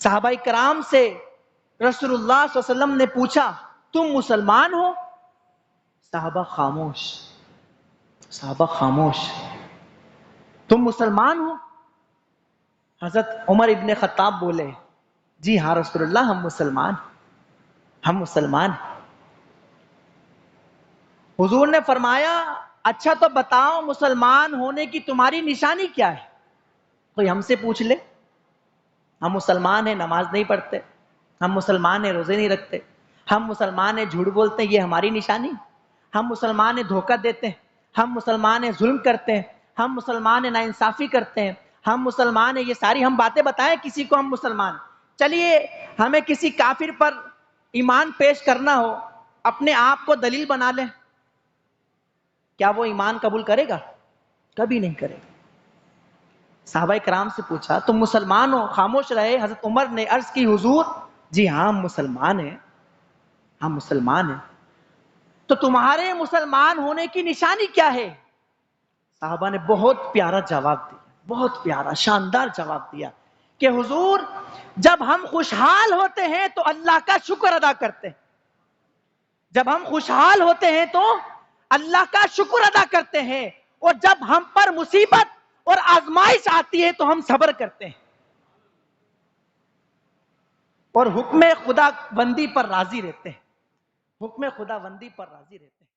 صحابہ کرام سے رسول اللہ صلی اللہ علیہ وسلم نے پوچھا تم مسلمان ہو؟ صحابہ خاموش، صحابہ خاموش۔ تم مسلمان ہو؟ حضرت عمر ابن خطاب بولے جی ہاں رسول اللہ، ہم مسلمان، ہم مسلمان۔ حضور نے فرمایا اچھا تو بتاؤ مسلمان ہونے کی تمہاری نشانی کیا ہے؟ کوئی ہم سے پوچھ لے، ہم مسلمان ہیں نماز نہیں پڑھتے، ہم مسلمان ہیں روزے نہیں رکھتے، ہم مسلمان ہیں جھوٹ بولتے ہیں، یہ ہماری نشانی؟ ہم مسلمان ہیں دھوکہ دیتے ہیں، ہم مسلمان ہیں ظلم کرتے ہیں، ہم مسلمان ہیں ناانصافی کرتے ہیں، ہم مسلمان ہیں، یہ ساری ہم باتیں بتائیں کسی کو ہم مسلمان؟ چلیے ہمیں کسی کافر پر ایمان پیش کرنا ہو، اپنے آپ کو دلیل بنا لیں، کیا وہ ایمان قبول کرے گا؟ کبھی نہیں کرے گا۔ صحابہ کرام سے پوچھا تم مسلمان ہو؟ خاموش رہے۔ حضرت عمر نے عرض کی حضور جی ہاں ہم مسلمان ہیں، ہم مسلمان ہیں۔ تو تمہارے مسلمان ہونے کی نشانی کیا ہے؟ صحابہ نے بہت پیارا جواب دیا، بہت پیارا شاندار جواب دیا کہ حضور جب ہم خوشحال ہوتے ہیں تو اللہ کا شکر ادا کرتے ہیں، جب ہم خوشحال ہوتے ہیں تو اللہ کا شکر ادا کرتے ہیں، اور جب ہم پر مصیبت اور آزمائش آتی ہے تو ہم صبر کرتے ہیں اور حکم خدا بندی پر راضی رہتے ہیں، حکم خدا بندی پر راضی رہتے ہیں۔